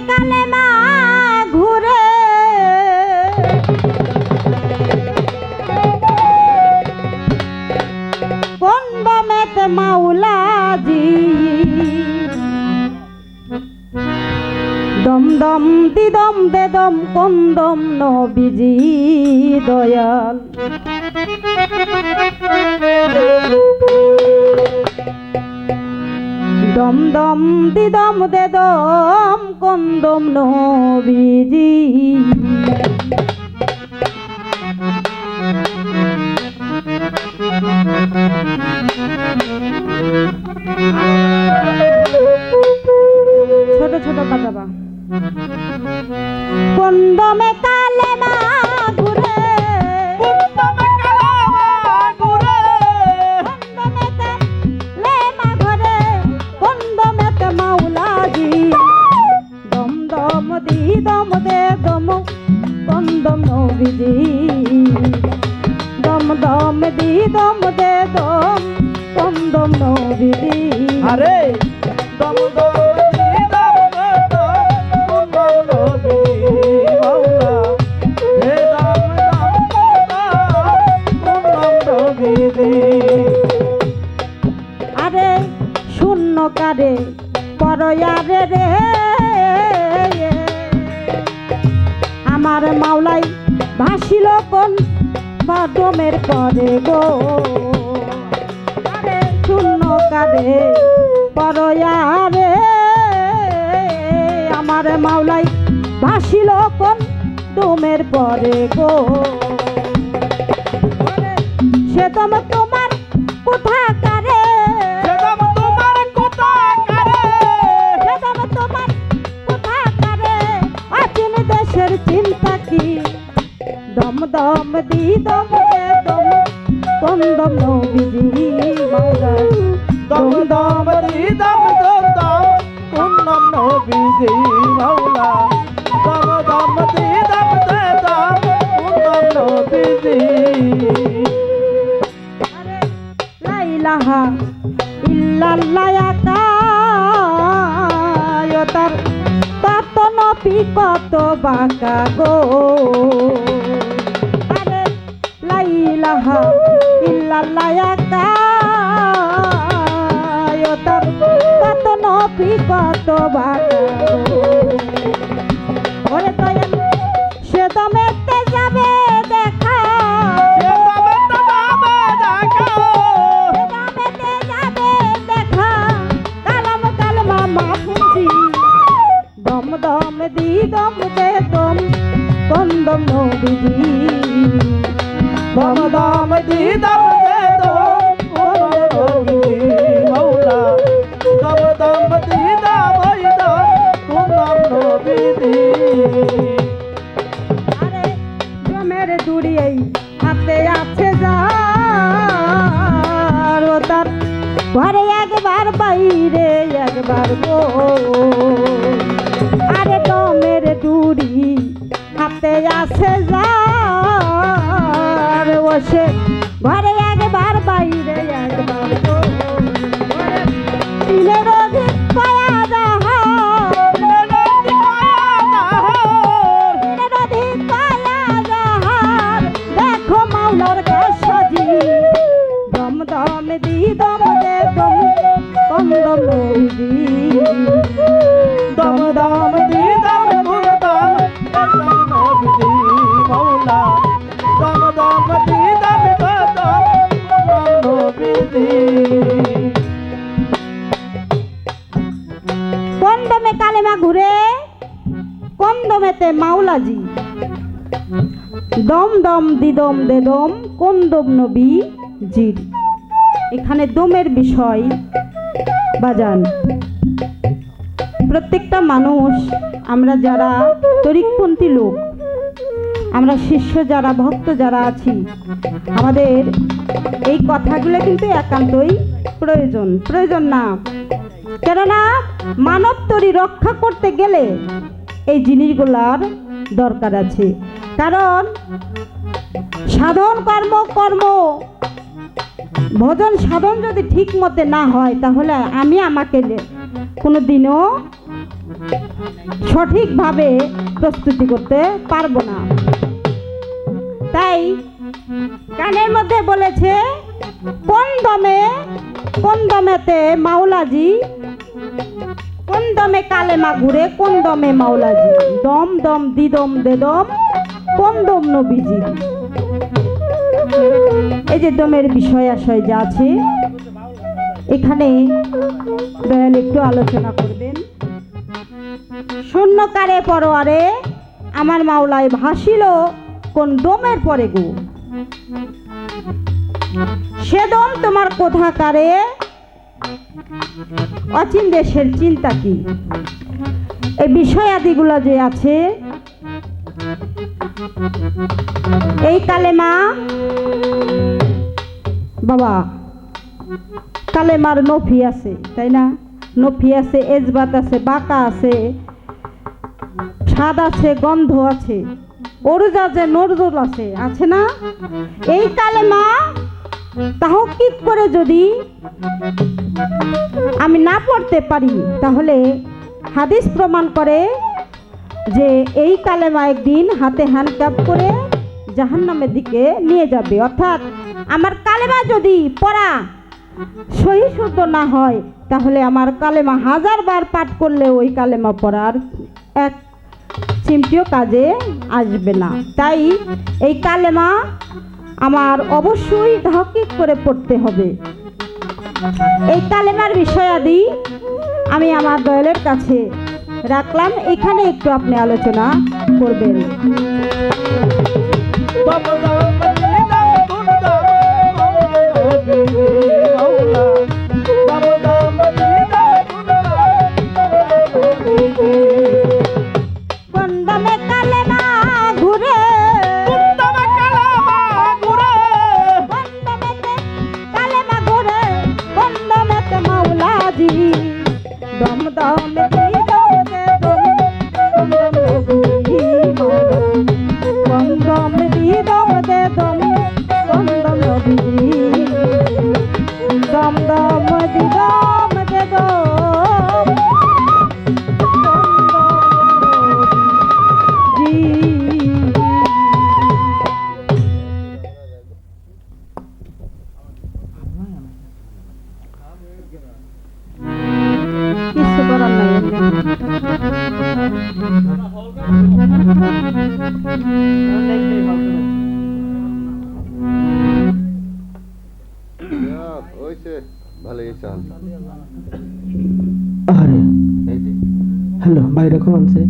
কালেমা ঘুরে কোন দমেতে মাওলাজি দম দম দিদম দেদম কোন দম নবীজি দয়াল দম দম দিদম দেদম কোন দম নবীজি ছোট ছোট বাজাবা কোন দমে কালেমা ঘুরে কোন দমে কালেমা ঘুরে কোন দমেতে মাওলাজি দম দম দি দম দে দম কোন দম নবীজি দম দম দি দম দে দম কোন দম নবীজি আরে দম দম দি দম দে দম কোন দম নবীজি মাওলা হে দম দম কোন দম নবীজি আরে শূন্য কারে পরয়ারে রে আমার মাওলাই ভাসিল কোন বাদমের পরে গো আরে শূন্য কারে পরয়ারে আমার মাওলাই ভাসিল কোন ডোমের পরে গো সে দম তোমার কোথা কারে সে দম তোমার কোথা কারে সে দম তোমার কোথা কারে আচিন দেশের চিন্তা কি দম দম দি দম দে দম কোন দম নবীজি মাওলা দম দম দি দম দে দম কোন দম নবীজি মাওলা দম দম দি দম দে দম কোন দম নবীজি লা ইলাহা ইল্লাল্লাহ একায়তার তত নবী কত বাঁকা গো আরে লা ইলাহা ইল্লাল্লাহ একায়তার তত নবী কত বাঁকা গো ওরে দয়াল সে দমেতে যাবে দেখা সে দমে তো যাবে দেখা দামেতে যাবে দেখা কালাম কালমা মাহফুজি দম দম দি দম দে দম কোন দম নবীজি দম দম দি দম দে দম কোন দম নবীজি মাওলা দম দম দি দম দম কোন দম নবীজি আরে জমের দুড়ি এই হাতে আছে যার ও তার ঘরে একবার বাইরে একবার গো আরে দমের দুড়ি হাতে আছে যার ও সে ঘরে একবার বাইরে একবার গো দিনের অধিক পায়া যাহার দিনের অধিক পায়া যাহার দেখো মাওলার কাশাজি দম দম দি দম দে দম কোন দম নবীজি দম দম দি দম কোন দম নবীজি মাওলা দম দম দি দম দম কোন নবীজি কোন দমে কালেমা ঘুরে কোন দমেতে মাওলাজি দম দম দিদম দে দম কোন দম নবী জির এখানে দমের বিষয় বাজান প্রত্যেকটা মানুষ আমরা যারা তরিকপন্থী লোক আমরা শিষ্য যারা ভক্ত যারা আছি আমাদের এই কথাগুলো কিন্তু একান্তই প্রয়োজন না কেননা মানব তরি রক্ষা করতে গেলে এই জিনিসগুলার দরকার আছে কারণ সাধন কর্ম ভজন সাধন যদি ঠিক মতে না হয় তাহলে আমাকে কোনোদিনও সঠিকভাবে প্রস্তুতি করতে পারবো না। তাই গানের মধ্যে বলেছে, কোন দমেতে মাওলাজি, কোন দমে কালেমা ঘুরে, কোন দমে মাওলাজি, দম দম দিদম দেদম, কোন দম নবীজি। এই যে দমের বিষয় আশয় যা আছে এখানে দয়াল একটু আলোচনা করবেন। শূন্যকারে পরোয়ারে আমার মাওলায় ভাসিল কোন দমের পরে গো, সে দম তোমার কোথাকারে, অচিন দেশের চিন্তা কি। এই বিষয়াদিগুলো যে আছে, এই কালেমা বাবা, কালেমার নফি আছে তাই না, নফি আছে, এজবাত আছে, বাঁকা আছে, স্বাদ আছে, গন্ধ আছে, অরুজ আছে, নজরুল আছে, আছে না। এই কালেমা তাহকিক করে যদি আমি না পড়তে পারি, তাহলে হাদিস প্রমাণ করে যে এই কালেমা একদিন হাতে হ্যান্ডকাপ করে জাহান্নামের দিকে নিয়ে যাবে। অর্থাৎ আমার কালেমা যদি পড়া সহি শুদ্ধ না হয়, তাহলে আমার কালেমা 1000 বার পাঠ করলে ওই কালেমা পড়ার এক চিমটিও কাজে আসবে না। তাই এই কালেমা আমার অবশ্যই তাহকিক করে পড়তে হবে। এই কালেমার বিষয়াদি আমি আমার দয়ালের কাছে রাখলাম, এখানে একটু আপনি আলোচনা করবেন। কিছু করার নাই। হ্যালো বাইরে কখন আছে?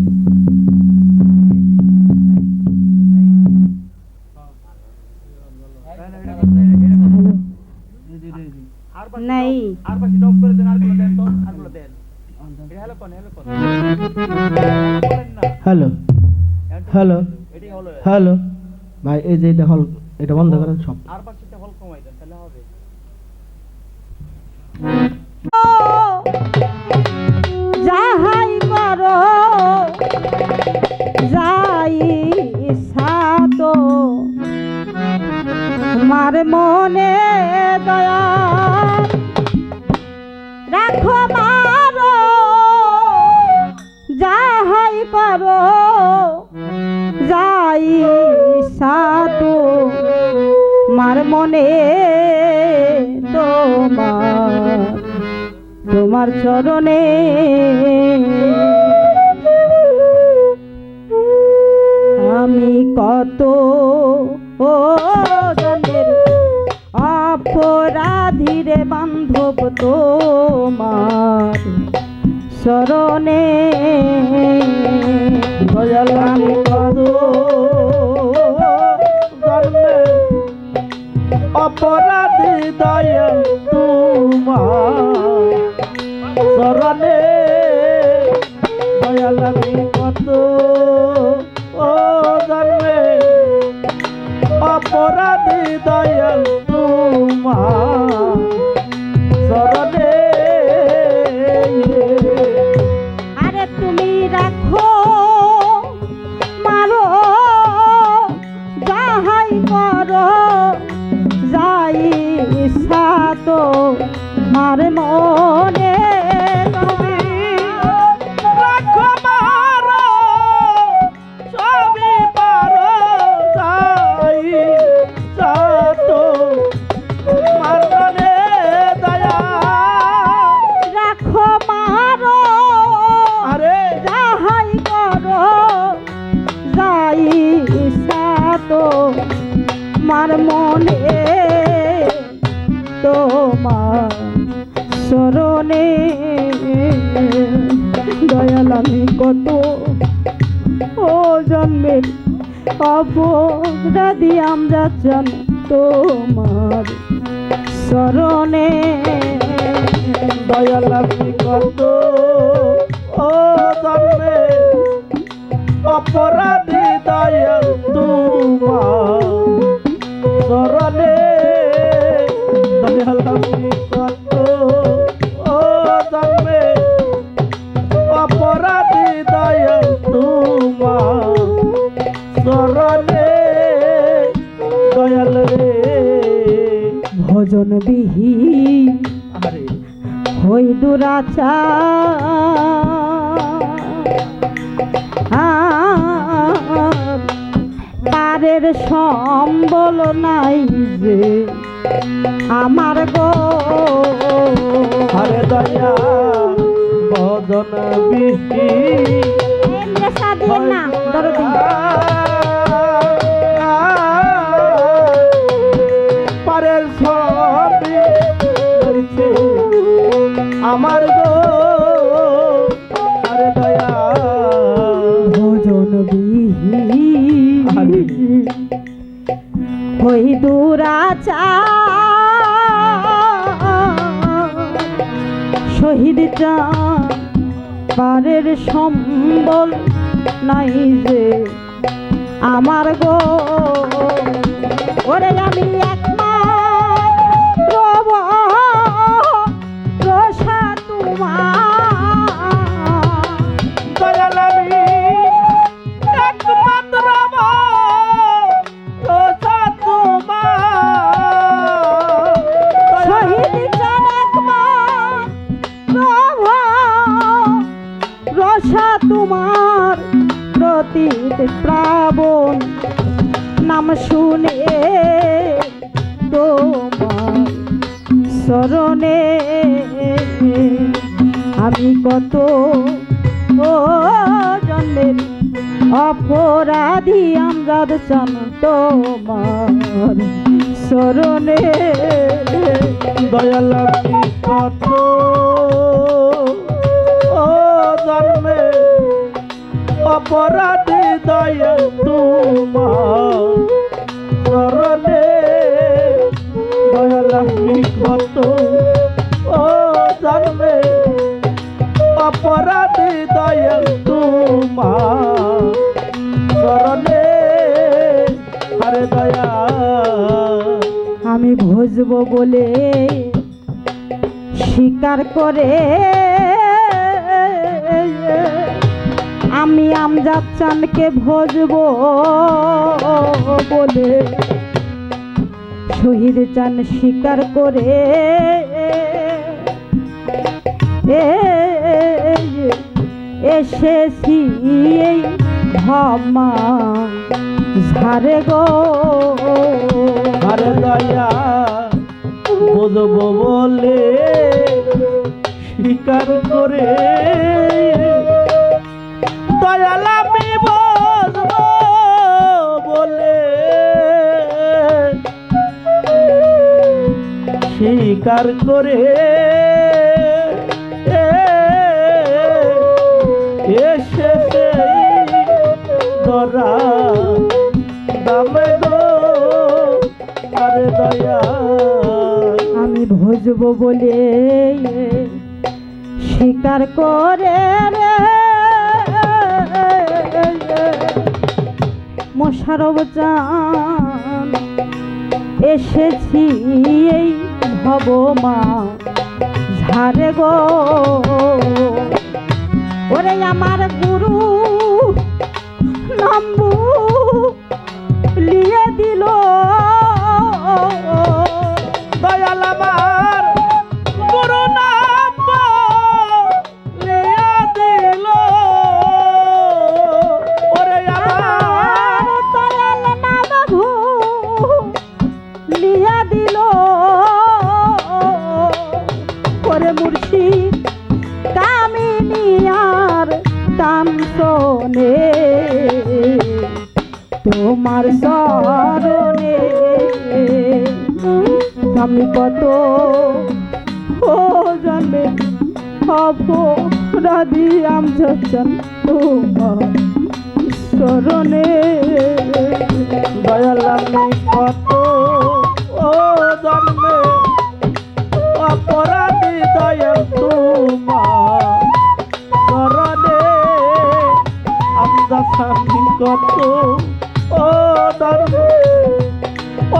নাই হ্যালো হ্যালো হ্যালো ভাই, এই যে এটা হল, এটা বন্ধ করেন সব। যাহাই করো যাই সাত তোমার মনে দয়া রাখো মারো, যাহাই করো যাই সাত মার মনে তোমার চরণে আমি কত জনের অপরাধীরে বান্ধব তোমার চরণে, আমি কত অপরাধী দয়াল তোমার চরণে, দয়াল আমি কত জন্মে অপরাধী দয়াল তোমার চরণে। আরে তুমি রাখো মারো যাহাই করো যাই সাত মার মনে রাখো আমার মনে তোমার শরণে দয়াল আমি কত ও জন্মের অপরাধী আমরা জান তোমার শরণে দয়াল আমি কত ও জন্মে অপরাধী দয়াল তোমার শরণে দয়াল আমি কত ও জন্মে অপরাধী দয়াল তোমার শরণে দয়াল রে ভজন বিহীন আরে হই দুরাচার পারের সম্বল নাই যে আমার গো আরে দয়া ভজন বিহি এমনে সাদিয়ে না দরদি পারের সবই করেছে আমার গো আরে দয়া ভজন বিহীন হই দুরাচার শহীদ চান পারের সম্বল নাই যে আমার গো ওরে আমি একমাত্র রসা তোমার দয়াল আমি একমাত্র রোজা তোমার শহীদ চান একমাত্র রসা তোমার প্রতীত প্রাবণ নাম শুনে তোমার শরণে আমি কত ও জন্মের অপরাধী আমজাদ চান তোমার শরণে দয়াল আমি কত ও জন্মে অপরাধী দয়াল তোমার শরণে দয়াল আমি কত ও জন্মে অপরাধী দয়াল তোমার শরণে আরে দয়া আমি ভজব বলে স্বীকার করে আমি আমজাদ চানকে ভজব বলে শহীদ চান স্বীকার করে এসেছি এই ক্ষমা ঝারে গো আরে দয়া বুঝবো বলে স্বীকার করে দয়াল আমি বুঝবো বলে স্বীকার করে এসেছে ধরা দামে গো আরে দয়া আমি ভজব বলে স্বীকার করে রে মোশারফ চান এসেছি এই ভবমা ঝারে গো ওরে আমার গুরু নাম্বু লিয়ে দিল দয়াল আমার গুরু নাম লিয়া দিল ওরে আমার দয়াল নাম লিয়া দিল ওরে মুর্শিদ কামিনিয়ার দাম শোনে তোমার শরণে আমি কত ও জন্মে অপরাধী আমজাদ চান তোমার চরণে। দয়াল আমি কত ও জন্মে অপরাধী দয়াল তোমার চরণে। আমজাদ আমি কত ও জন্মে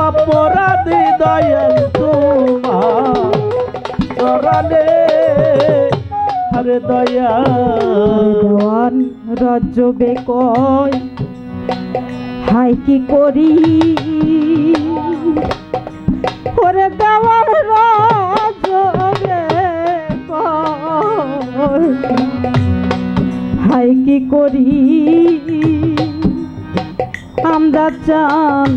অপরাধী দয়াল তোমার চরণে। হরে দয়া দেওয়ান রজবে কয় হাই কি করি ওরে দেওয়ান রজবে কয় হাই কি করি আমজাদ চান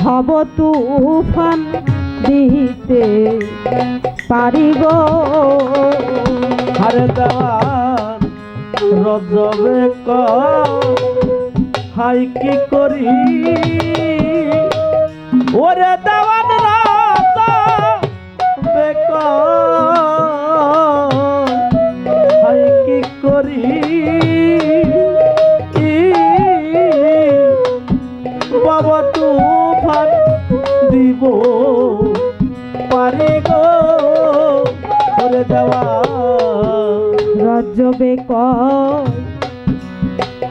ভব তুফান দিতে পারি গো। হরে দেওয়ান রজবে হাই কি করি ওরে দেওয়ান রজবে হাই কি করি বাবা তুফান দিব পারি গো। ওরে দেওয়ান রজবে কয়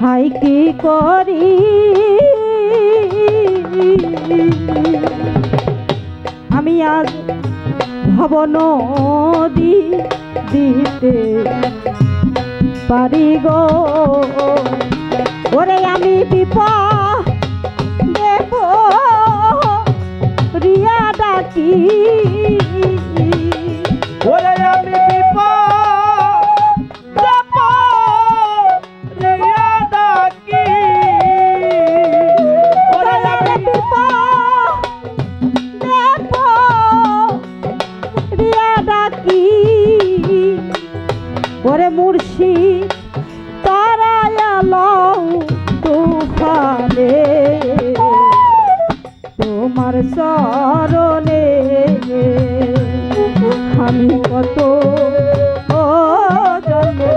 হাই কি করি আমি আজ ভব নদী দিতে পারি গো। ওরে আমি বিপদে রিয়া ডাকি ওরে আমি বিপদে পড়িয়া ডাকি। ওরে আমি বিপদে রিয়া ডাকি ওরে মুর্শিদ তারায়ালো তুফানে তোমার চরণে। আমি কত ও জন্মে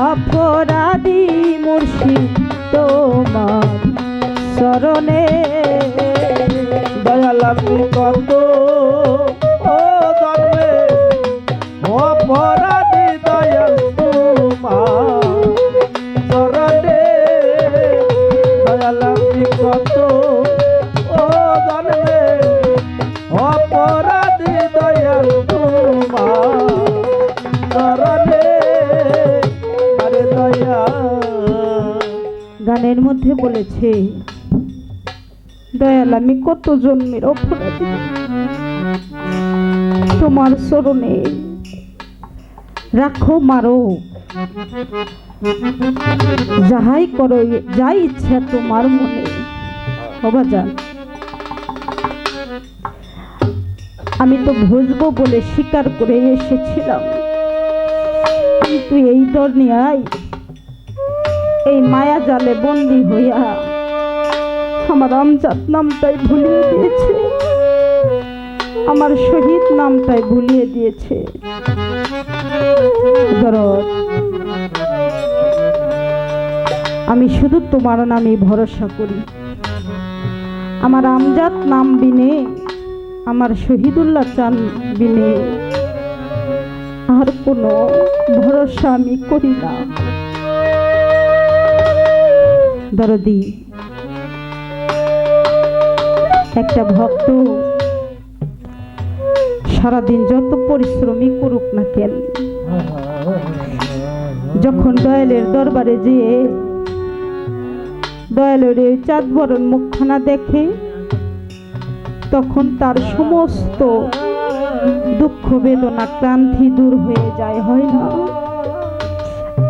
অপরাধী মুর্শিদ তোমার চরণে। দয়াল আমি কত ও জন্মে অপরাধী দয়াল তোমার চরণে। দয়াল আমি কত ও জন্মে অপরাধী দয়াল তোমার চরণে। আরে দয়া গানের মধ্যে বলেছে দয়াল আমি কত জন্মের অপরাধী তোমার চরণে রাখো মারো যাহাই করো যাই ইচ্ছা তোমার মনে। বাবা যান আমি তো বুঝবো বলে স্বীকার করে এসেছিলাম, কিন্তু এই দুনিয়ায় এই মায়া জালে বন্দী হইয়া আমার আমজাদ নামটাই ভুলিয়ে দিয়েছে, আমার শহীদ নামটাই ভুলিয়ে দিয়েছে। দরদ আমি শুধু তোমার নামে ভরসা করি, আমার আমজাদ নাম বিনে আমার শহীদুল্লাহ চান বিনে আর কোনো ভরসা আমি করি না। দরদি একটা ভক্ত সারাদিন যত পরিশ্রমই করুক না কেন, যখন দয়ালের দরবারে যেয়ে দয়ালের এই চাঁদ বরণ মুখখানা দেখে তখন তার সমস্ত দুঃখ বেদনা ক্লান্তি দূর হয়ে যায়, হয় না?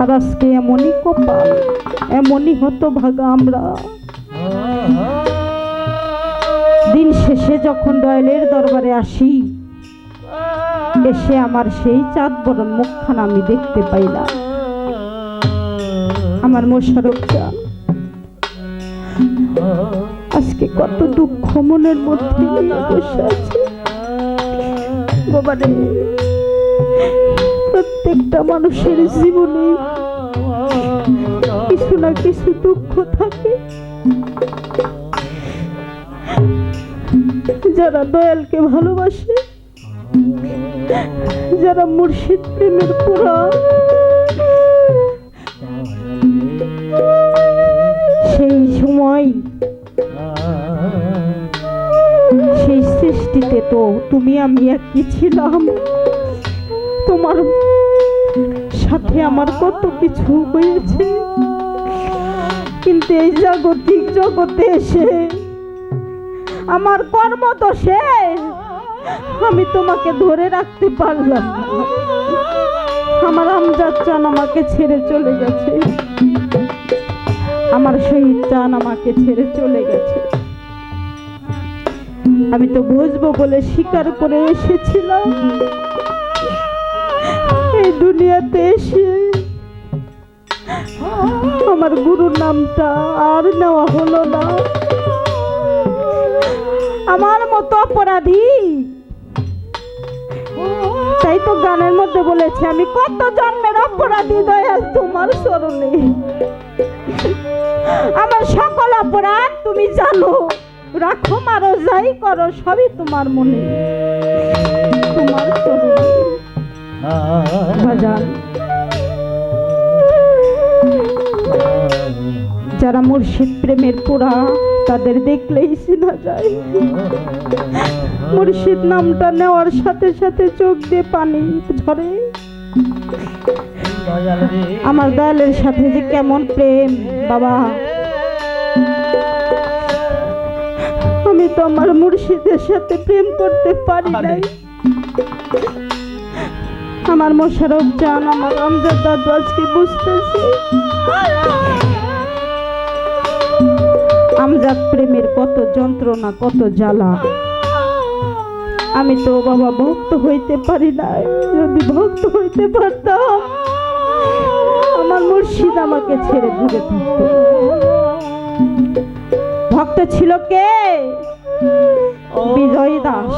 আর আজকে এমনই কপাল, এমনই হতভাগা আমরা। দিন শেষে যখন দয়ালের দরবারে আসি, এসে আমার সেই চাঁদ বরণ মুখখানা আমি দেখতে পাই না। আমার মোশারফটা আজকে কত দুঃখ মনের মধ্যে নিয়ে বসে আছে। ভগবানে, প্রত্যেকটা মানুষের জীবনে কিছু না কিছু দুঃখ থাকে। যারা দয়ালকে ভালোবাসে, যারা মুর্শিদ প্রেমের পুরা, সেই সময় সেই সৃষ্টিতে তো তুমি আমি একই ছিলাম। তোমার সাথে আমার কত কিছু হয়েছে, কিন্তু এই জাগতিক জগতে এসে আমার কর্মদোষে আমি তোমাকে ধরে রাখতে পারলাম না। আমার আমজাদ চান আমাকে ছেড়ে চলে গেছে, আমার শহীদ চান আমাকে ছেড়ে চলে গেছে। আমি তো বুঝবো বলে স্বীকার করে এসেছিলাম, এই দুনিয়াতে এসে আমার গুরুর নামটা আর নেওয়া হলো না। আমার মতো অপরাধী, তাই তো গানের মধ্যে বলেছে আমি কত জন্মের অপরাধী দয়াল তোমার চরণে। আমার সকল অপরাধ তুমি জানো, রাখো মারো যাই করো সবই তোমার মনে, তোমার চরণে। বাজান, যারা মুর্শিদ প্রেমের পুরা তাদের দেখলেই চেনা যায়। মুর্শিদ নামটা নেওয়ার সাথে সাথে চোখ দিয়ে পানি ঝরে। আমার দয়ালের সাথে যে কেমন প্রেম বাবা, আমি তো আমার মুর্শিদের সাথে প্রেম করতে পারি নাই। আমার মোশারফ জান, আমার আমজাদ দাদু আজকে বুঝতেছে আমজাদ প্রেমের কত যন্ত্রণা, কত জ্বালা। আমি তো বাবা ভক্ত হইতে পারি নাই, যদি ভক্ত হইতে পারতাম আমার মুর্শিদ আমাকে ছেড়ে দূরে থাকতো। ভক্ত ছিল কে? বিজয় দাস,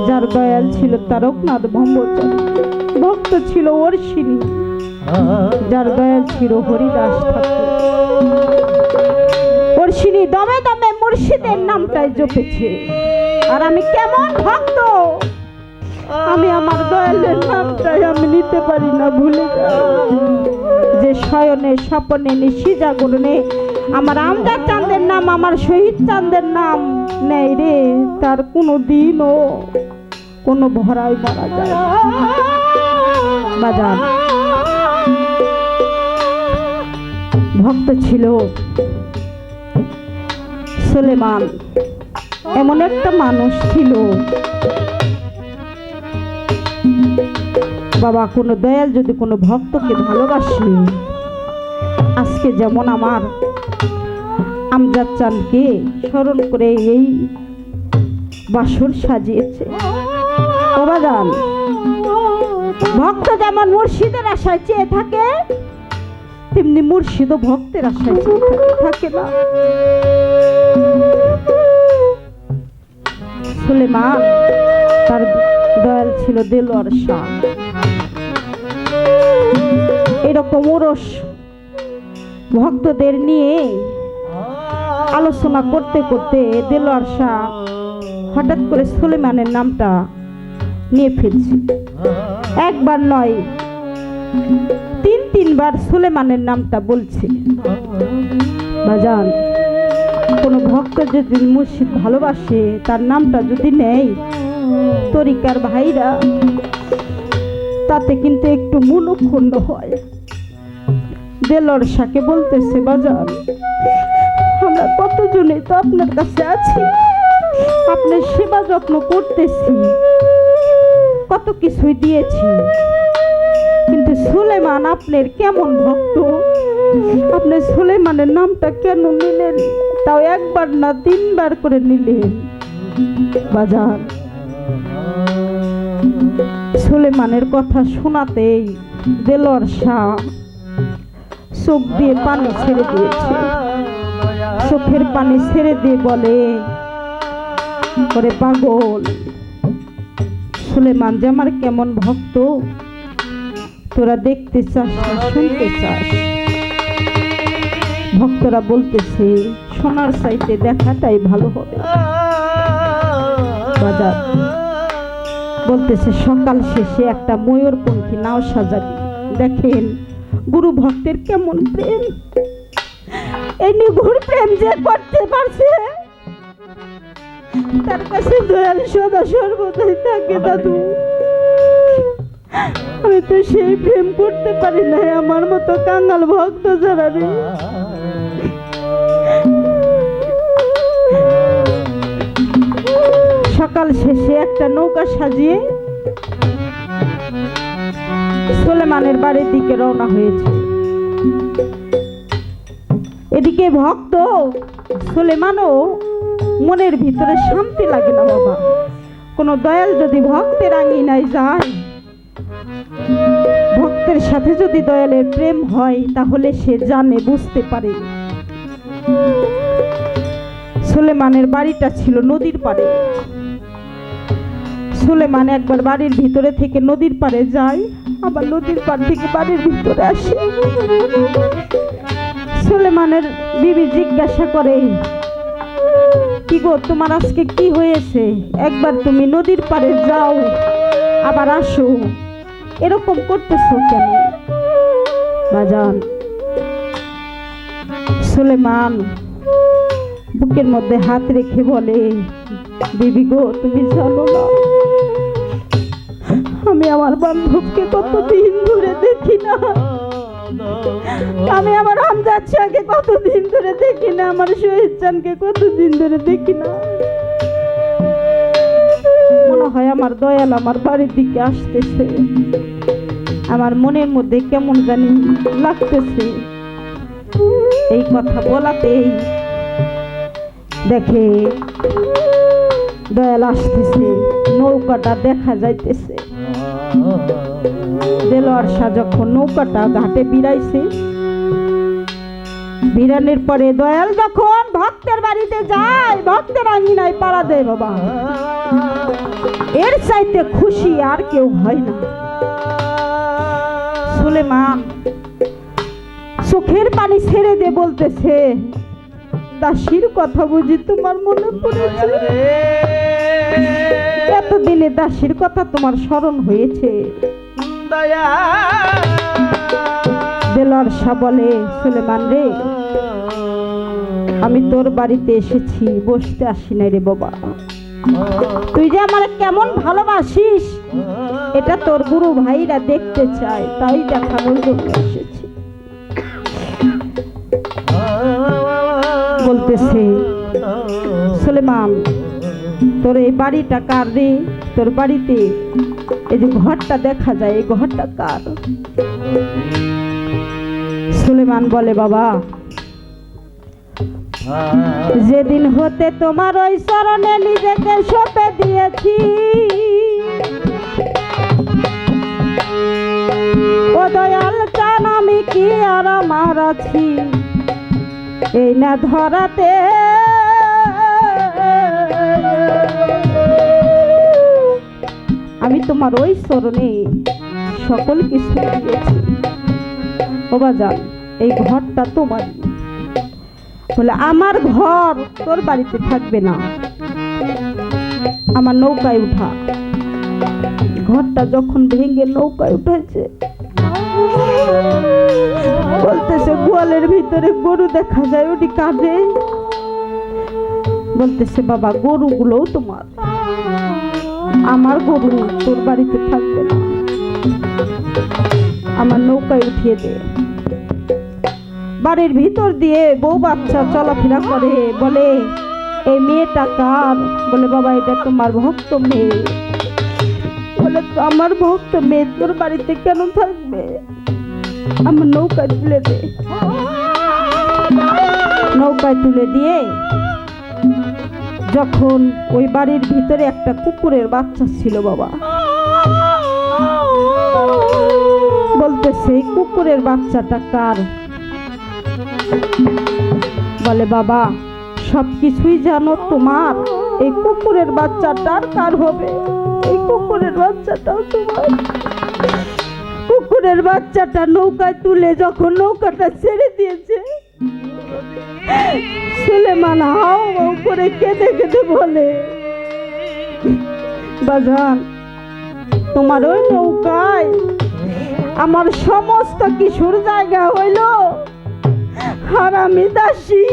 যার দয়াল ছিল তারকনাথ ব্রহ্মচারী। ভক্ত ছিল অর্শিনী, যার দয়াল ছিল হরিদাস ঠাকুর। অর্শিনী দমে দমে মুর্শিদের নামটাই জপেছে, আর আমি কেমন ভক্ত, আমি আমার দয়ালের নামটাই আমি নিতে পারি না, ভুলে যাই। যে শয়নে স্বপনে নিশি জাগরণে আমার আমজাদ চাঁদের নাম, আমার শহীদ চাঁদের নাম নেই রে, তার কোনো দিনও কোনো ভরায় মারা যায় বাজার। ভক্ত ছিল সুলেমান, এমন একটা মানুষ ছিল বাবা, কোনো দয়াল যদি কোনো ভক্তকে ভালোবাসে, আজকে যেমন আমার আমজাদ চাঁদকে স্মরণ করে এই বাসর সাজিয়েছে। ও বাজান, ভক্ত যেমন মুর্শিদের আশায় চেয়ে থাকে, তেমনি মুর্শিদও ভক্তের আশায় চেয়ে থাকে না। সুলেমান তার দয়াল ছিল দেলোয়ার শাহ। এরকম ওরস ভক্তদের নিয়ে আলোচনা করতে করতে দেলোয়ার শাহ হঠাৎ করে সুলেমানের নামটা নিয়ে ফেলছে। একবার নয়, তিনবার সুলেমানের নামটা বলছে। বাজান, কোনো ভক্ত যদি মুর্শিদ ভালোবাসে, তার নামটা যদি নেয়, তরিকার ভাইরা তাতে কিন্তু একটু মনোক্ষুণ্ণ হয়। দেলোয়ার শাহকে বলতেছে, বাজান, আমরা কতজনে তো আপনার কাছে আছি, আপনার সেবা যত্ন করতেছি, কত কিছুই দিয়েছি, কিন্তু সুলেমান আপনার কেমন ভক্ত, আপনি সুলেমানের নামটা কেন নিলেন? তাও একবার না 3 বার করে নিলেন। বাজার, সুলেমানের কথা শোনাতেই দেলোয়ার শাহ চোখ দিয়ে পানি ছেড়ে দিয়েছে। চোখের পানি ছেড়ে দিয়ে বলে, ওরে পাগল, সুলেমান যে আমার কেমন ভক্ত তোরা দেখতে চাস না শুনতে চাস? ভক্তরা বলতেছে সোনার চাইতে দেখাটাই ভালো হবে। বাজার বলতেছে সকাল শেষে একটা ময়ূরপঙ্খী নাও সাজাবি। দেখেন গুরু ভক্তের কেমন প্রেম, এই নিগুড় প্রেম যে করতে পারছে তার কাছে দয়াল সদা সর্বদাই থাকে। দাদু আমি তো সেই প্রেম করতে পারি না, আমার মতো কাঙ্গাল ভক্ত যারা রে। সকাল শেষে একটা নৌকা সাজিয়ে সুলেমানের বাড়ির দিকে রওনা হয়েছে। এদিকে ভক্ত সুলেমানও মনের ভিতরে শান্তি লাগে না বাবা। কোন দয়াল যদি ভক্তের আঙিনায় যায়, ভক্তের সাথে যদি দয়ালের প্রেম হয়, তাহলে সে জানে, বুঝতে পারে। সুলেমানের বাড়িটা ছিল নদীর পাড়ে। সুলেমান একবার বাড়ির ভিতরে থেকে নদীর পাড়ে যায়, আবার নদীর পাড় থেকে বাড়ির ভিতরে আসে। সুলেমানের বিবি জিজ্ঞাসা করে, কি গো তোমার আজকে কি হয়েছে? একবার তুমি নদীর পাড়ে যাও আবার আসো, এরকম করতেছো কেন? বাজান সুলেমান বুকের মধ্যে হাত রেখে বলে, বিবি গো তুমি জানো না আমি আমার বান্ধবকে কতদিন ধরে দেখি না, আমি আমার আমজাদ শাহকে কতদিন ধরে দেখি না, আমার শহীদ চানকে কতদিন ধরে দেখি না। মনে হয় আমার দয়াল আমার বাড়ির দিকে আসতেছে, আমার মনের মধ্যে কেমন জানি লাগতেছে। এই কথা বলাতেই দেখে দয়াল আসতেছে, নৌকাটা দেখা যাইতেছে। দেলোয়ার শাহ যখন নৌকাটা ঘাটে বিড়াইছে, বিড়ানোর পরে দয়াল যখন ভক্তের বাড়িতে যায়, ভক্তের আঙিনায় পাড়া দেয় বাবা, এর চাইতে খুশি আর কেউ হয় না। সুলেমান চোখের পানি ছেড়ে দিয়ে বলতেছে, দাসীর কথা বুঝি তোমার মনে পড়েছে? এতদিনে দাসীর কথা তোমার স্মরণ হয়েছে? দেলোয়ার শাহ বলে, সুলেমান রে, আমি তোর বাড়িতে এসেছি, বসতে আসি নাই রে বাবা। তুই যে আমার কেমন ভালোবাসিস এটা তোর গুরু ভাইরা দেখতে চায়, তাই দেখানোর জন্য এসেছি। বলতেছে, সুলেমান তোর এই বাড়িটা কার রে? তোর বাড়িতে এই যে ঘরটা দেখা যায়, এই ঘরটা কার? সুলেমান বলে, বাবা যেদিন হতে তোমার ওই চরণে নিজেকে সঁপে দিয়েছি, ও দয়াল চান আমি কি আর আমার আছি এই না ধরাতে, আমি তোমার ওই চরণে সকল কিছু দিয়েছি। ও বাজান এই ঘরটা তোমার। বলে, আমার ঘর তোর বাড়িতে থাকবে না, আমার নৌকায় উঠা। ঘরটা যখন ভেঙে নৌকায় উঠেছে, বলতেছে গোয়ালের ভিতরে গরু দেখা যায়, ওটি কাঁদে। বলতেছে, বাবা গরুগুলোও তোমার, আমার গরু তোর বাড়িতে থাকবে না, আমার নৌকায় উঠিয়ে দে। বাড়ির ভিতর দিয়ে বউ বাচ্চা চলাফেরা করে, বলে, এই মেয়েটা কার? বলে, বাবা এটা তোমার ভক্ত মেয়ে। বলে, তো আমার ভক্ত মেয়ে তোর বাড়িতে কেন থাকবে? আমার নৌকায় তুলে দে। নৌকায় তুলে দিয়ে যখন ওই বাড়ির ভিতরে একটা কুকুরের বাচ্চা ছিল বাবা, বলতেছে এই কুকুরের বাচ্চাটা কার? বলে, বাবা সবকিছুই জানো তোমার, এই কুকুরের বাচ্চাটার কার হবে? এই কুকুরের বাচ্চাটাও তোমার। কুকুরের বাচ্চাটা নৌকায় তুলে যখন নৌকাটা ছেড়ে দিয়েছে, সুলেমান হাও হাও করে কেঁদে কেঁদে বলে, বাজান তোমার ওই নৌকায় আমার সমস্ত কিশোর জায়গা হইল, আর আমি দাসী,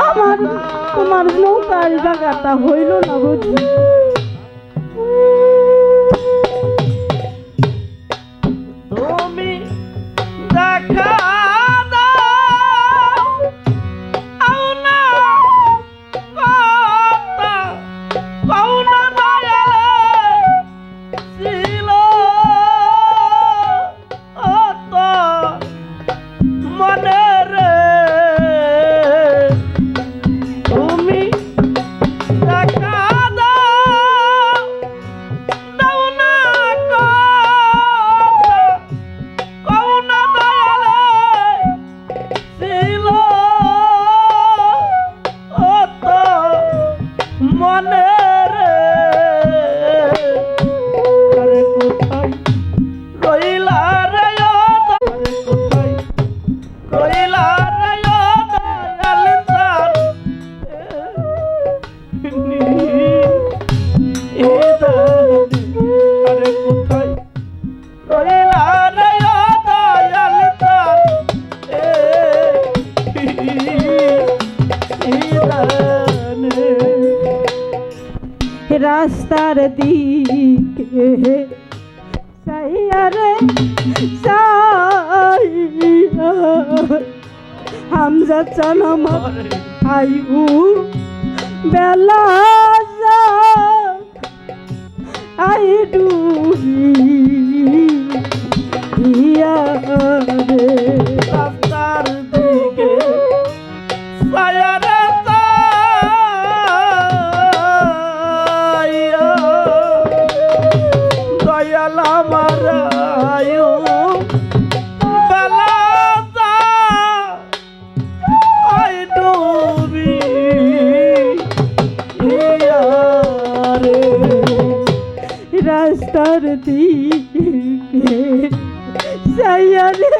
আমার তোমার নৌকার জায়গাটা হইল না বুঝি। তুমি দেখা দাও, আও না কথা, কও না দয়ালে ছিল অত মনে রে। তুমি দেখা দাও, দাও না কথা, কও না দয়ালে ছিল অত মনে রে। আরে কোথায় রইলা রে ও আরে কোথায় রইলা রে ও দয়াল জান, আরে কোথায় রইলা রে ও দয়াল জান, রাস্তার দিকে সাইয়া রে সাইয়া, হামজা চানামা আইউ বেলা যা আই ডুবিয়া রে। রাস্তার দিকে ছায়া রে ছায়া, দয়াল আমার আয়ু বেলা যা আই ডুবি রে। রাস্তার দিকে সাইয়া রে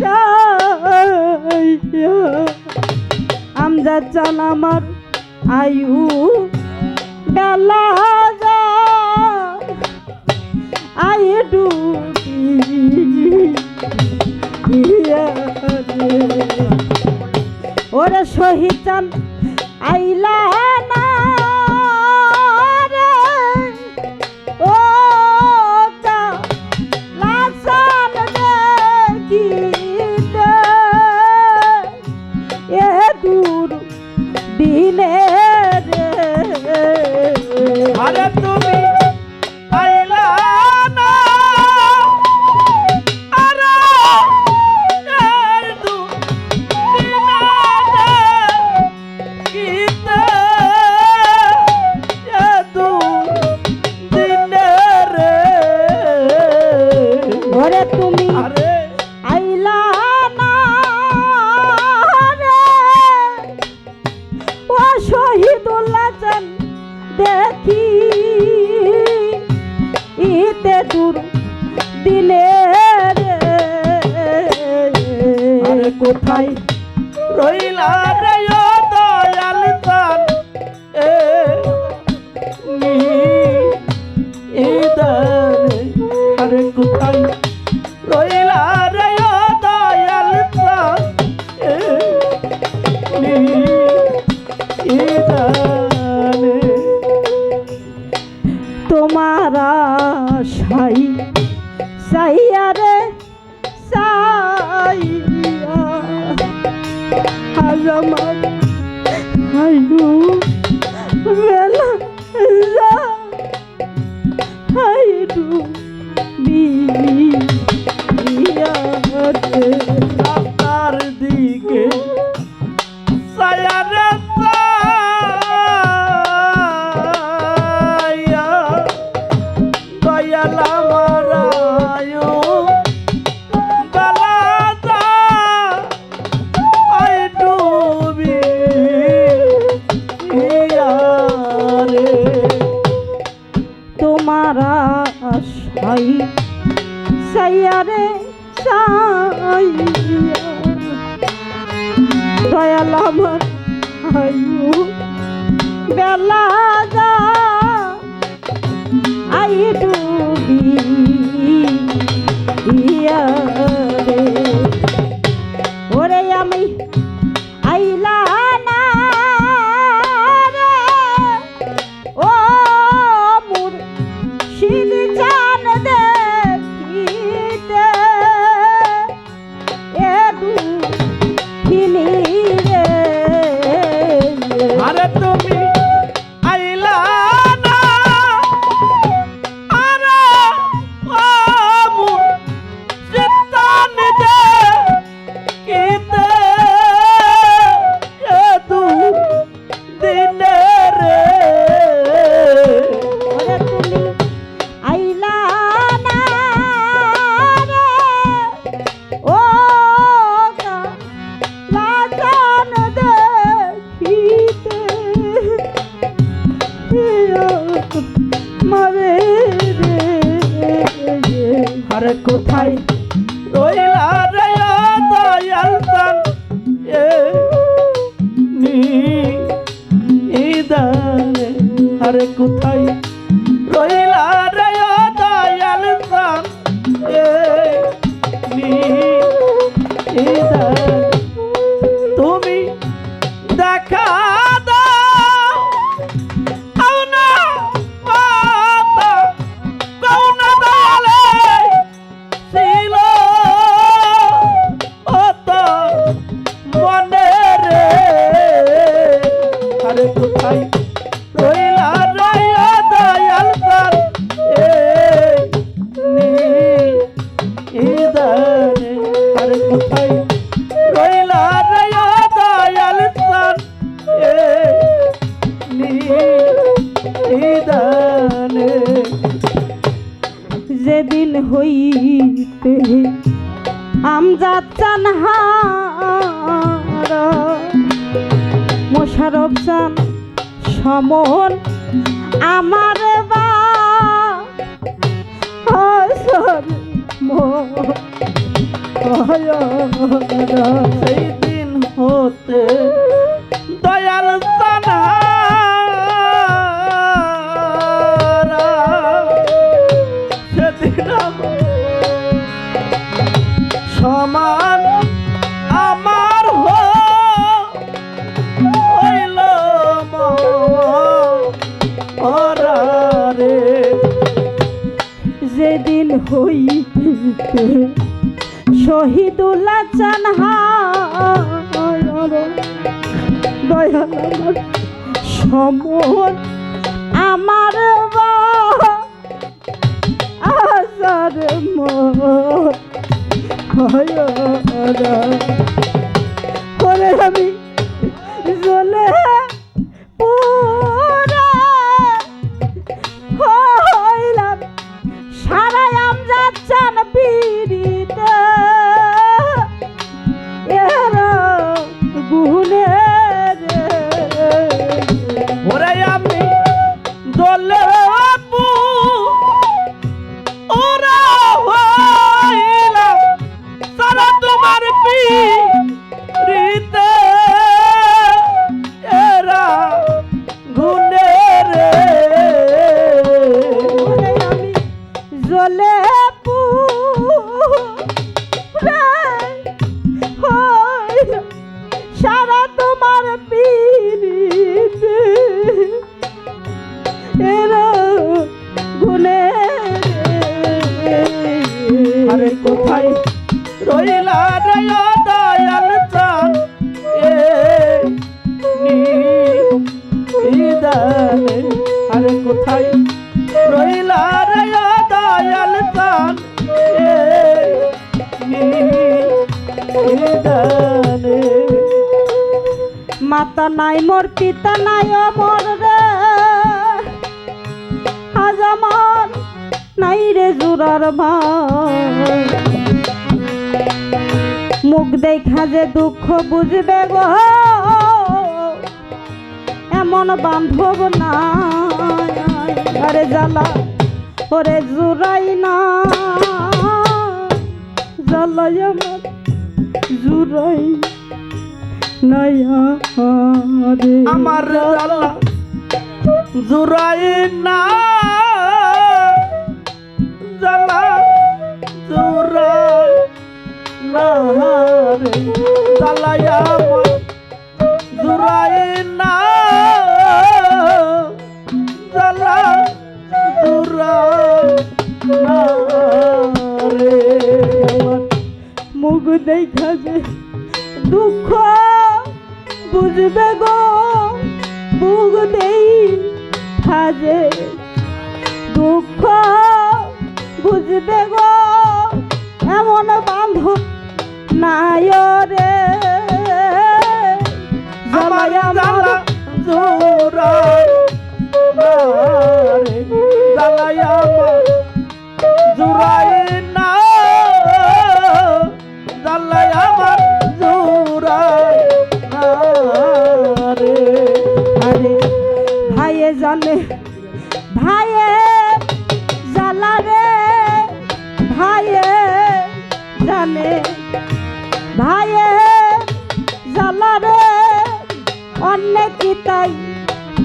সাইয়া, আমজা চান আমার আয়ু বেলা যা আয় ডুবিয়া রে। ওরে শহীদ চান আইলা না রে, ও কা লাসান দেখিতে এ দূর দিনে রে। আরে তুমি আইলা না, আরে এই দুদিনে দেখিতে এ দুদিনে রে। ওরে তুমি আরে আইলা না রে, ও শহীদুল্লাহ চান দেখি ইতে দূর দিনে রে। আরে কোথায় রইলা রে ও দয়াল জান, আরে কোথায় রইলা রে ও দয়াল জান, তোমার সাই সাইয়া রে সাইয়া, আজ আমার আয়ু বেলা যা আই ডুবিয়া রে। রাস্তার দিকে ছায়া রে ছায়া, দয়াল আমার আয়ু বেলা যা আই ডুবি রে। দয়াল আমার আয়ু বেলা যা আই ডুবি ইয়া রে ওরে আমি আইলা না রে ও মুর্শিদ জান দেখিতে এ দুঃখিনী রে আরে তুমি আইলা না আরে ও মুর্শিদ জান দেখিতে এ দুঃখিনী রে ওরে তুমি আইলা না রে ও লাজান দেখিতে মারে রে আরে কোথায় রইলা রে দয়াল চান এ নিদানে আরে কোথায় রইলা রে দয়াল চান এ নিদানে তুমি দেখা দাও আউনা পাতা কৌনা দয়ালে ছিল অত মনে রে আরে কোথায় রইলা রয়া দয়াল চান এ নিদানে আরে কোথায় রইলা রয়া দয়াল চান এ নিদানে যেদিন হইতে আমজাদ চান হারা মোশারফ চান সমন আমার বা হাসর সেই দিন হতে দয়াল চান সেদিন সমান আমার হইল মরা রে যেদিন হইতে শহীদুল্লাহ চান দয়াল আমার সমন আমার বা আসার করে আমি জ্বলে পুরা হইলাম সারা আমজাদ চান পিড়িতে এরা গুনে রে ওরে আমি দলে আপু ওরা হইলাম সারা তোমার পিড়িতে এরা গুনে রে ওরে আমি জ্বলে পুরা হইলাম সারা তোমার পিড়িতে এরা গুনে আরে কোথায় রইলা রে দয়াল চান এ নিদানে আরে কোথায় রইলা রে দয়াল চান এ নিদানে মাতা নাই মোর পিতা নাই অমর রে আজ আমার নাই রে জুরার ভাই মুখ দেখা যে দুঃখ বুঝবে গো এমন বান্ধব না আরে জ্বালা ওরে জুরাই না জ্বালাই আমার জুড়াই নাইয়া রে আমার জ্বালা জুড়াই না জ্বালা জুড়াই না রে জ্বালাই আমার জুড়াই না জ্বালা জুড়াই না রে আমার মুখ দেখা যে দুঃখ বুঝবে গো মুখ দেই খাজে দুঃখ বুঝবে গো এমন বান্ধব নাই রে আমার জামাই জ্বালা জুড়াই না রে জ্বালাই আমার জুড়াই না জ্বালাই আমার জুড়াই না রে আরে ভাইয়ে জানে ভাইয়ে জ্বালা রে ভাইয়ে জানে ভাইয়ে জ্বালা রে অনেক কি তাই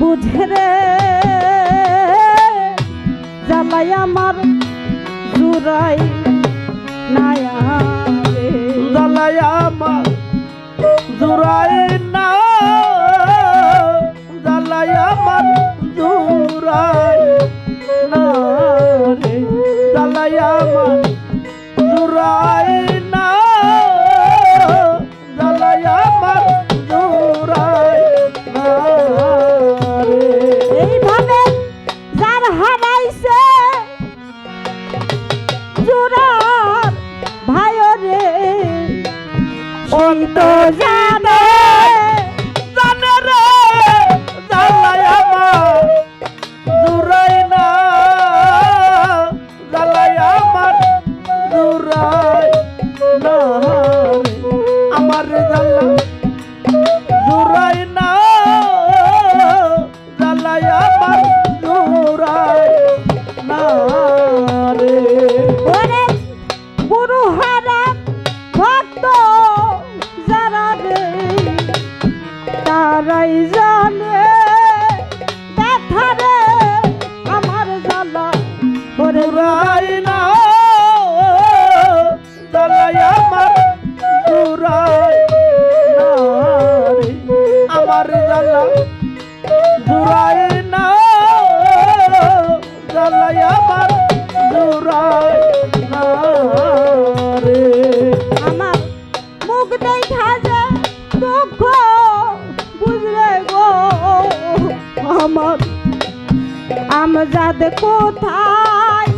বুঝে রে জ্বালাই আমার জুড়াই নায়া রে জ্বালাই আমার জুড়াই না জ্বালাই আমার জুড়াই না রে জ্বালাই আমার জুড়াই না জ্বালাই আমার জুড়াই না রে এইভাবে যার হারাইছে জোরার ভাই রে অন্ত জানে জানে রে জ্বালাই আমার জুড়াই না জ্বালাই আমার জুড়াই না রে আমার জ্বালা জুড়াই না জ্বালাই আমার জুড়াই না রে ওরে গুরু হারা ভক্ত যারা রে তারাই জানে ব্যথা রে আমার জ্বালা ওরে জুড়াই না জ্বালাই আমার জুড়াই না রে আমার জ্বালা জুড়াই না জ্বালাই আমার জুড়াই না রে আমার মুখ দেখা যে দুঃখ বুঝলে গো আমার আমজাদ কোথায়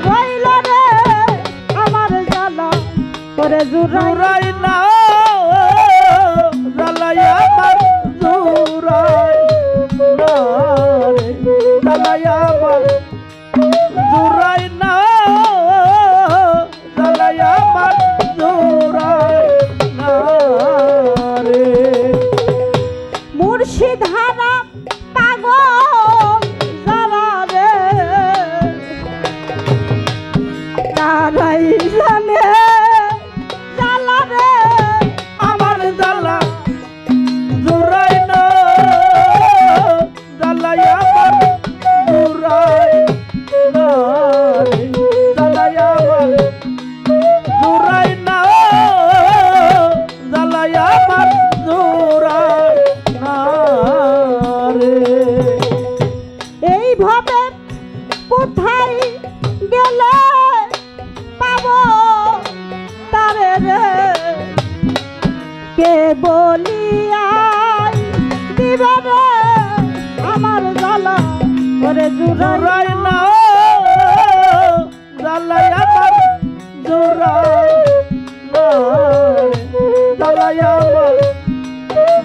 রইল রে আমার জ্বালা করে জুড়াই জুড়াই না জ্বালাই আমার জুড়াই না রে জ্বালাই আমার জুড়াই না জ্বালাই আমার জুড়াই না রে মুর্শিদ হারা পাগল যারা রে তারাই জানে জ্বালা রে আমার জ্বালা জুড়াই না জ্বালাই আমার জুড়াই না রে জ্বালাই আমার জুড়াই না জ্বালাই আমার জুড়াই না রে এইভাবে কোথায় গেলে পাবো তারে রে কে বলিয়াই দিবে রে আমার জ্বালা করে জুড়াই জুড়াই না জ্বালাই আমার জুড়াই না রে জ্বালাই আমার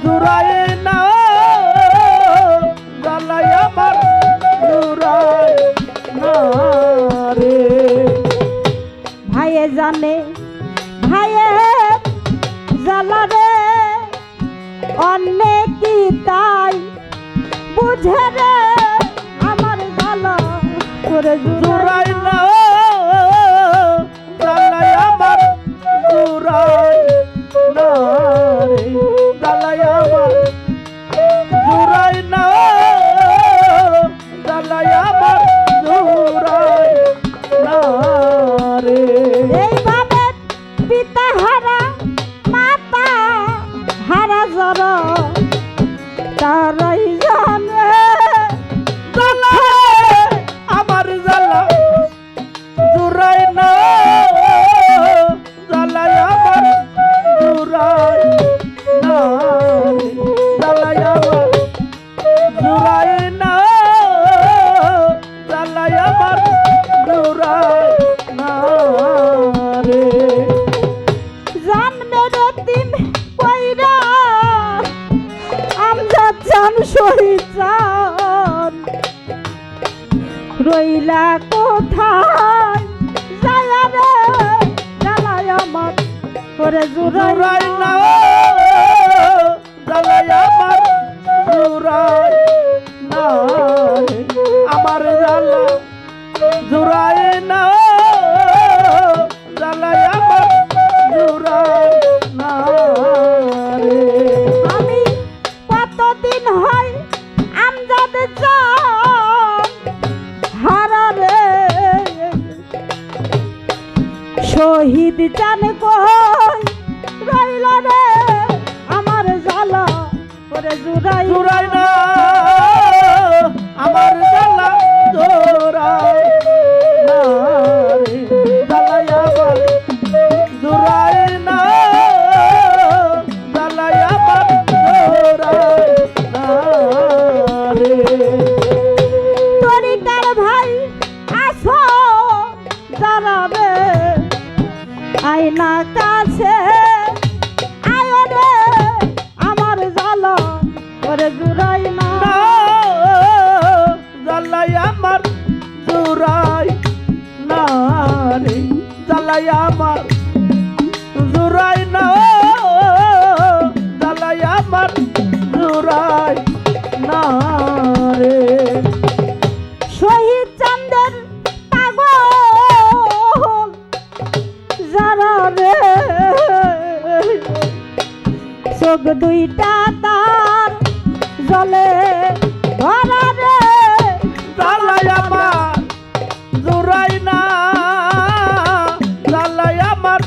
জুড়াই না জ্বালাই আমার জুড়াই না রে ভাইয়ে জানে ভাইয়ে জ্বালা রে অনেক কি তাই বুঝে রে আমার জ্বালা করে জুড়াই জুড়াই না জ্বালাই আমার জুড়াই শহীদ চান রইলা কোথায় যায় রে জ্বালায় আমার করে জুরাই জুড়াই না জ্বালাই আমার জুরাই না রে, আমার জ্বালা জুরাই না জ্বালাই আমার জুরাই না রে। আমি কতদিন হয় আমজাদ চান হারা রে শহীদ চান কই রইল রে আমার জ্বালা করে জুড়াই জুরাই না আমার জ্বালা জুরাই না রে, জ্বালাই আমার জুরাই না জ্বালাই আমার জুরাই না রে। তরিকার ভাই আসো যারা রে আয়না কাছে আয় রে আমার জ্বালা করে জুড়াই না না জ্বালাই আমার জুরাই না রে, জ্বালাই আমার জুরাই না জ্বালাই আমার জুরাই না রে। শহীদ চান্দের পাগল যারা রে চোখ দুইটা তার জলে ধরা রে জ্বালাই আমার জুরাই না জ্বালাই আমার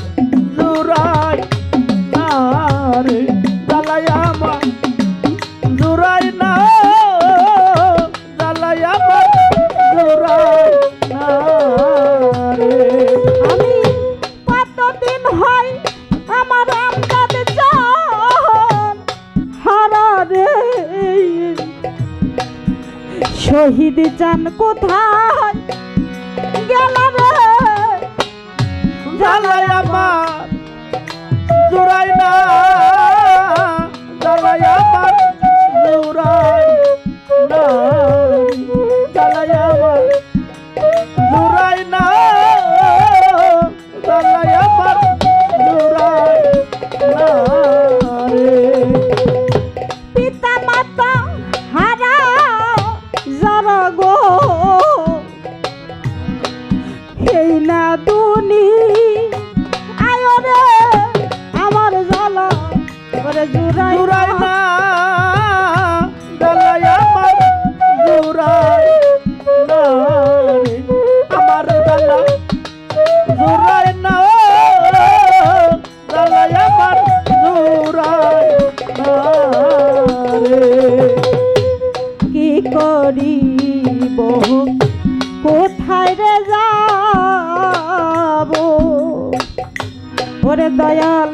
জুরাই না রে, জ্বালাই আমার জুরাই না জ্বালাই আমার জুরাই না রে। আমি কতদিন হয় আমার আমজাদ চান হারা রে শহীদ চান কোথায় গেল রে জ্বালাই আমার জুরাই না জ্বালাই আমার জুরাই না জ্বালাই আমার জুরাই না জ্বালাই আমার জুরাই না রে। পিতা মাতা হারা যারা গো এই না দুনি আয় রে আমার জ্বালা করে জুড়াই জুরাই না জ্বালাই আমার জুরাই না রে, আমার জ্বালা জুরাই না জ্বালাই আমার জুরাই না রে। কি করিব কোথায় রে যাব ওরে দয়াল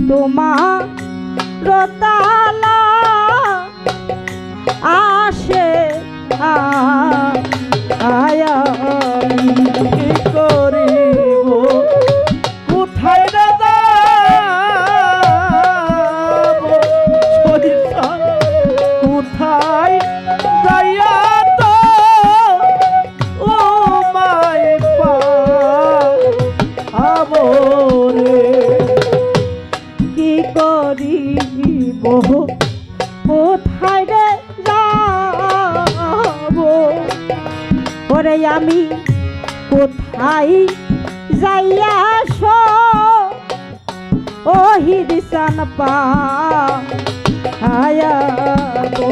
তোমার রতালা আসে আয়া কি করিব কোথায় রে যাব সরিষা কোথায় যাইয়া তো ও মাই পাবো রে। কি করিব কোথায় রে যাব ওরে আমি কোথায় যাইয়া ও হিদিসান পা আয়া গো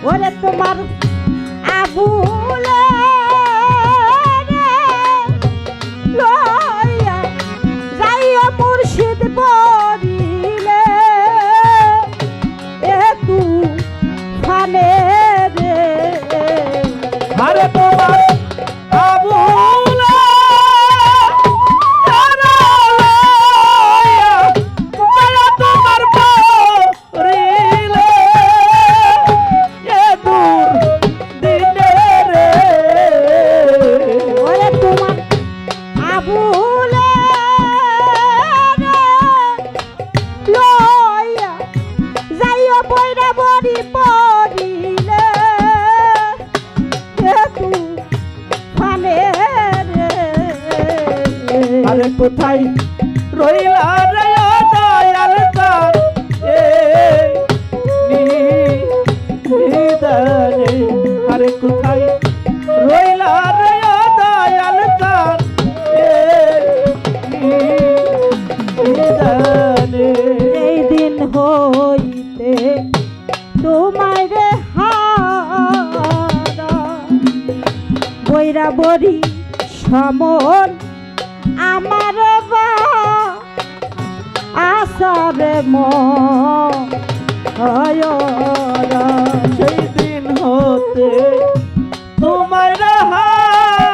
ওরে তোমার আবুলে লইয়া যাইয়া মুর্শিদ বরিলে একটু ফানে রে আরে তোমার আবুলা যারা লইয়া যারা তোমার পরিলে এ দূর দিনে রে কোথায় রইলা রে ও দয়াল চাঁদ নিদানে আরে কোথায় রইলা রে ও দয়াল চাঁদ নিদানে এই দিন হইতে তোমায় হারা বৈরা বরি সমন আমার আসার ময়রা সেই দিন হতে তোমার হারা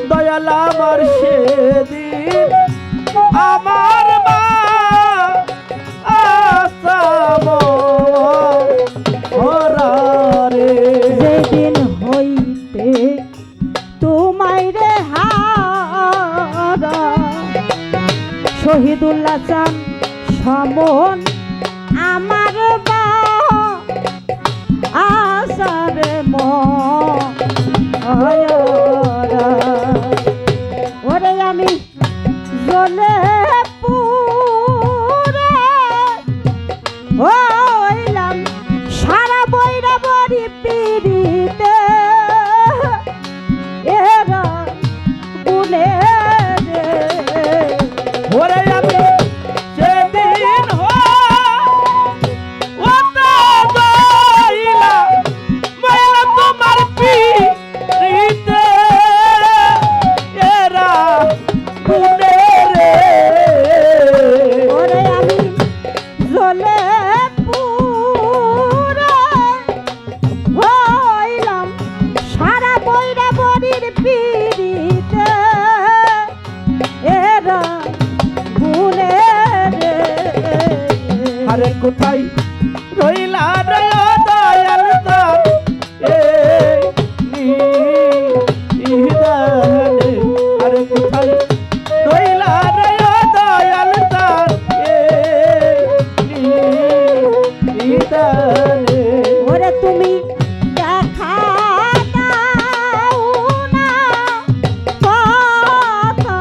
দয়াল আমার সেদিন আমার মা আসাম রে যেদিন হইতে তোমায় হারা শহীদুল্লাহ চান সমন আমার আসার ময়রা ওরে আমি জ্বলে পুরে হইলাম সারা বৈরা বরি পিড়িতে এরা গুনে রে ওরে আমি সেদিন তোমার পিড়িতে এরা গুনে রে ওরে আমি জ্বলে পুরে হইলাম সারা বৈরা বরির পিড়িতে এরা ভুলে রে আরে কোথায় রইলা রে ও দয়াল চাঁদ নিদানে আরে কোথায় রইলা রে ও দয়াল চাঁদ নিদানে ওরে তুমি দেখা দাও না কথা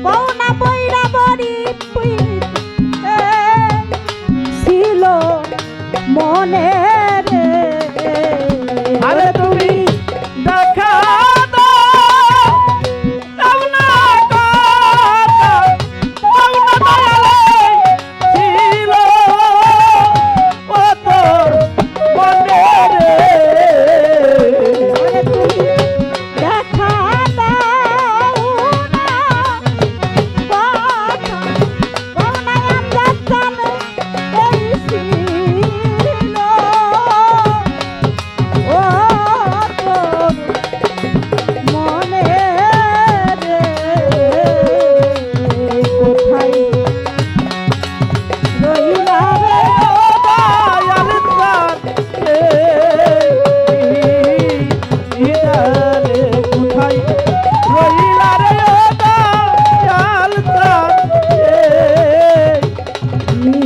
কও না বৈরা বরি পিড়িতে ছিল মনে রে আরে তুমি দেখা দাও না কথা দাও না দয়ালে ছিল ও তোর মনে রে ওরে তুমি দেখা দাও না কথা কও না আমরা জানে এই ছিল ও তোর মনে রে কোথায় রইলা রে দয়াল চাঁদ নিদানে কোথায় রইলা রে ও দয়াল চাঁদ নি